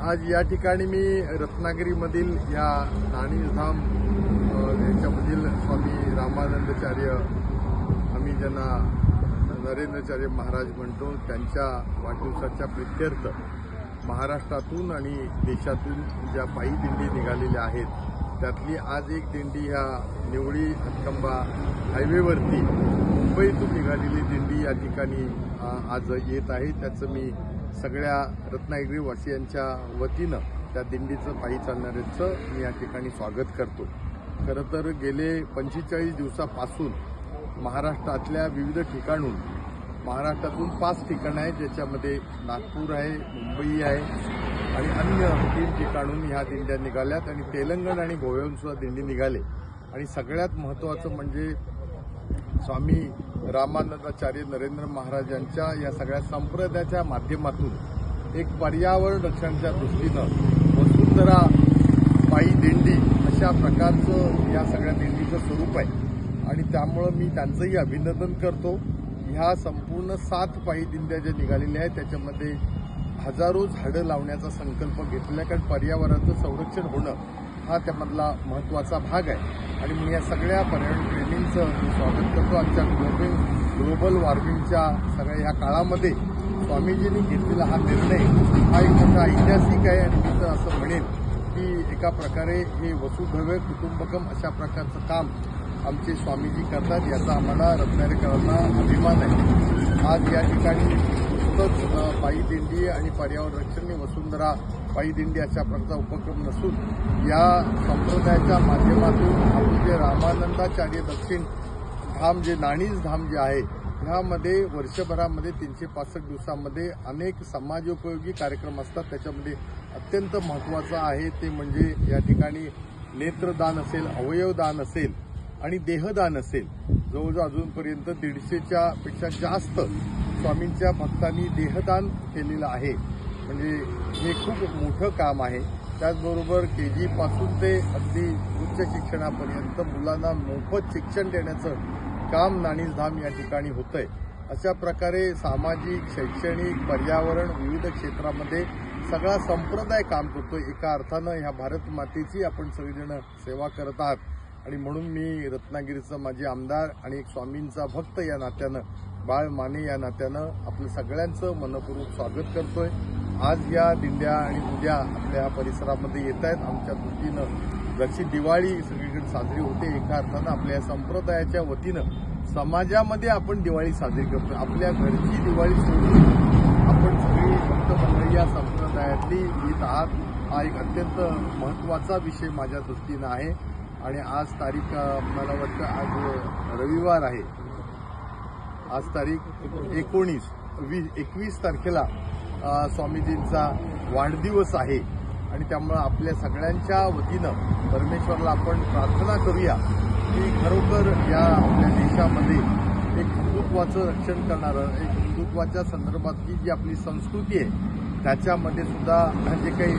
आज या ठिकाणी मी रत्नागिरीमधील या नाणीधाम यांच्यामधील स्वामी रामानंदाचार्य, आम्ही ज्यांना नरेंद्राचार्य महाराज म्हणतो, त्यांच्या वाढदिवसाच्या प्रित्यर्थ महाराष्ट्रातून आणि देशातून ज्या पायी दिंडी निघालेल्या आहेत त्यातली आज एक दिंडी ह्या निवळी हातकंबा हायवेवरती मुंबईतून निघालेली दिंडी या ठिकाणी आज येत आहे। त्याचं मी सगळ्या रत्नागिरी वासियांच्या वतीनं त्या दिंडीचं पायी चालणाऱ्यांचं मी या ठिकाणी स्वागत करतो। खरं तर गेले 45 दिवसापासून महाराष्ट्रातल्या विविध ठिकाणून, महाराष्ट्रातून 5 ठिकाणं आहेत ज्याच्यामध्ये नागपूर आहे, मुंबई आहे आणि अन्य 3 ठिकाणून ह्या दिंड्या निघाल्यात आणि तेलंगण आणि गोव्याहून सुद्धा दिंडी निघाले। आणि सगळ्यात महत्त्वाचं म्हणजे स्वामी रामानंदाचार्य नरेंद्र महाराजांच्या या सगळ्या संप्रदायाच्या माध्यमातून एक पर्यावरण रक्षणाच्या दृष्टीनं वसुंधरा पायी दिंडी अशा प्रकारचं या सगळ्या दिंडीचं स्वरूप आहे आणि त्यामुळं मी त्यांचंही अभिनंदन करतो। ह्या संपूर्ण 7 पायी दिंड्या ज्या निघालेल्या आहेत त्याच्यामध्ये हजारो झाडं लावण्याचा संकल्प घेतलेला आहे, कारण पर्यावरणाचं संरक्षण होणं हा त्यामधला महत्त्वाचा भाग आहे। आणि मी या सगळ्या पर्यावरण प्रेमींचं स्वागत करतो। आजच्या ग्लोबल वॉर्मिंगच्या सगळ्या ह्या काळामध्ये स्वामीजींनी घेतलेला हा निर्णय हा एक मोठा ऐतिहासिक आहे आणि मी तर असं म्हणेन की एका प्रकारे हे वसुधैव कुटुंबकम अशा प्रकारचं काम आमचे स्वामीजी करतात, याचा आम्हाला रत्नागिरीकरांना अभिमान आहे। आज या ठिकाणी नुकतंच पायी दिंडी आणि पर्यावरण रक्षण वसुंधरा पायी दिंडी अशा प्रकारचा उपक्रम नसून या संप्रदायाच्या माध्यमातून आपले जे रामानंदाचार्य दक्षिण धाम जे नाणीज धाम जे आहे ह्यामध्ये वर्षभरामध्ये 365 दिवसामध्ये अनेक समाजोपयोगी कार्यक्रम असतात। त्याच्यामध्ये अत्यंत महत्त्वाचं आहे ते म्हणजे या ठिकाणी नेत्रदान असेल, अवयवदान असेल आणि देहदान असेल। जवळजवळ अजूनपर्यंत 150च्या पेक्षा जास्त स्वामींच्या भक्तांनी देहदान केलेलं आहे, म्हणजे हे खूप मोठं काम आहे। त्याचबरोबर KG पासून ते अगदी उच्च शिक्षणापर्यंत मुलांना मोफत शिक्षण देण्याचं काम नाणीधाम या ठिकाणी होतंय। अशा प्रकारे सामाजिक, शैक्षणिक, पर्यावरण विविध क्षेत्रामध्ये सगळा संप्रदाय काम करतोय। एका अर्थानं ह्या भारत मातेची आपण सगळेजण सेवा करत आहात आणि म्हणून मी रत्नागिरीचा माझे आमदार आणि एक स्वामींचा भक्त या नात्यानं, बाळ माने या नात्यानं आपलं सगळ्यांचं मनपूर्वक स्वागत करतोय। आज या दिंड्या आणि उद्या आपल्या परिसरामध्ये येत आहेत। आमच्या दृष्टीनं जशी दिवाळी सगळीकडे साजरी होते, एका अर्थानं आपल्या या संप्रदायाच्या वतीनं समाजामध्ये आपण दिवाळी साजरी करतोय। आपल्या घरची दिवाळी सोडून आपण सगळी भक्त मंडळी या संप्रदायातली येत आहात, हा एक अत्यंत महत्त्वाचा विषय माझ्या दृष्टीनं आहे। आणि आज तारीख मला वाटतं आज रविवार आहे, आज तारीख 21 तारखेला स्वामीजींचा वाढदिवस आहे आणि त्यामुळं आपल्या सगळ्यांच्या वतीनं परमेश्वराला आपण प्रार्थना करूया की खरोखर या आपल्या देशामध्ये एक हिंदुत्वाचं रक्षण करणारं, एक हिंदुत्वाच्या संदर्भातली जी आपली संस्कृती आहे त्याच्यामध्ये सुद्धा जे काही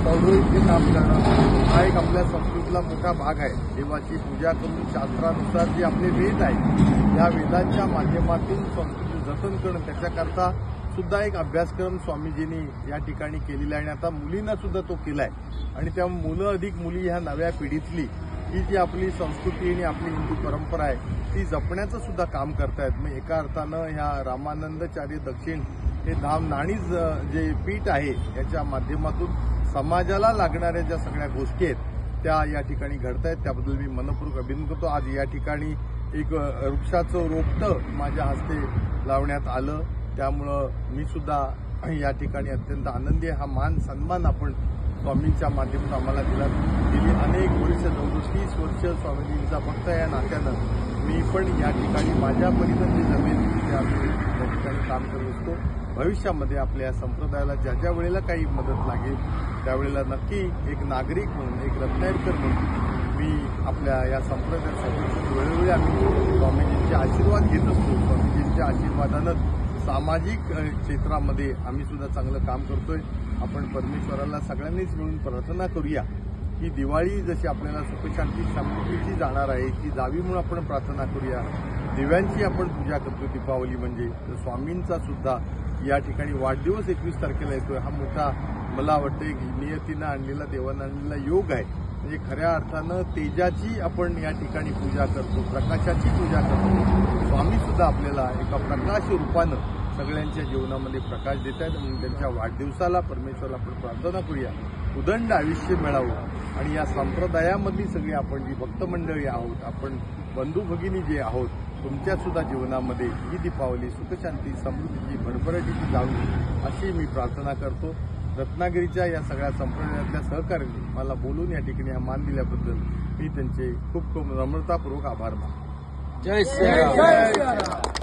पौरोहित्य काम करणं हा एक आपल्या संस्कृतीला मोठा भाग आहे। देवाची पूजा करून शास्त्रानुसार जे आपले वेद आहेत या वेदांच्या माध्यमातून संस्कृती जतन करणं, त्याच्याकरता सुद्धा एक अभ्यासक्रम स्वामीजींनी या ठिकाणी केलेला आहे आणि आता मुलींना सुद्धा तो केलाय। आणि त्या मुलं अधिक मुली ह्या नव्या पिढीतली ही जी आपली संस्कृती आणि आपली हिंदू परंपरा आहे ती जपण्याचं सुद्धा काम करतायत। मग एका अर्थानं ह्या रामानंदाचार्य दक्षिण हे धाम नाणीज जे पीठ आहे याच्या माध्यमातून समाजाला लागणाऱ्या ज्या सगळ्या गोष्टी आहेत त्या या ठिकाणी घडतायत, त्याबद्दल मी मनपूर्वक अभिनंदन करतो। आज या ठिकाणी एक वृक्षाचं रोपटं माझ्या हस्ते लावण्यात आलं, त्यामुळं मी सुद्धा या ठिकाणी अत्यंत आनंदी आहे। हा मान सन्मान आपण स्वामींच्या माध्यमातून आम्हाला दिला। गेली अनेक वर्ष, जवळजवळ 30 वर्ष स्वामीजींचा भक्त या नात्यानं मी पण या ठिकाणी माझ्या परीनं जे जमेल ते आम्ही या ठिकाणी काम करत असतो। भविष्यामध्ये आपल्या संप्रदायाला ज्या ज्या वेळेला काही मदत लागेल त्यावेळेला नक्की एक नागरिक म्हणून, एक रत्नागिरीकर म्हणून मी आपल्या या संप्रदायासाठी वेळोवेळी आम्ही स्वामीजींचे आशीर्वाद घेत असतो। स्वामीजींच्या आशीर्वादानं सामाजिक क्षेत्रामध्ये आम्ही सुद्धा चांगलं काम करतोय। आपण परमेश्वराला सगळ्यांनीच मिळून प्रार्थना करूया की दिवाळी जशी आपल्याला सुखशांती समृद्धीची जाणार आहे ती जावी म्हणून आपण प्रार्थना करूया। दिव्यांची आपण पूजा करतो दीपावली म्हणजे, तर स्वामींचा सुद्धा या ठिकाणी वाढदिवस 21 तारखेला येतोय, हा मोठा मला वाटतं की नियतीनं आणलेला, देवानं आणलेला योग आहे. म्हणजे खऱ्या अर्थानं तेजाची आपण या ठिकाणी पूजा करतो, प्रकाशाची पूजा करतो. स्वामी सुद्धा आपल्याला एका प्रकाश रूपानं सगळ्यांच्या जीवनामध्ये प्रकाश देत आहेत. म्हणून त्यांच्या वाढदिवसाला परमेश्वराला आपण प्रार्थना करूया, उदंड आयुष्य मिळावं. आणि या संप्रदायामधली सगळी आपण जी भक्त मंडळी आहोत, आपण बंधू भगिनी जे आहोत, तुमच्या सुद्धा जीवनामध्ये ही दीपावली सुखशांती समृद्धीची भरभराटीची जावी अशी मी प्रार्थना करतो. रत्नागिरीच्या या सगळ्या संप्रदायातल्या सहकार्यांनी मला बोलून या ठिकाणी हा मान दिल्याबद्दल मी त्यांचे खूप खूप नम्रतापूर्वक आभार मानतो. जय श्री राम.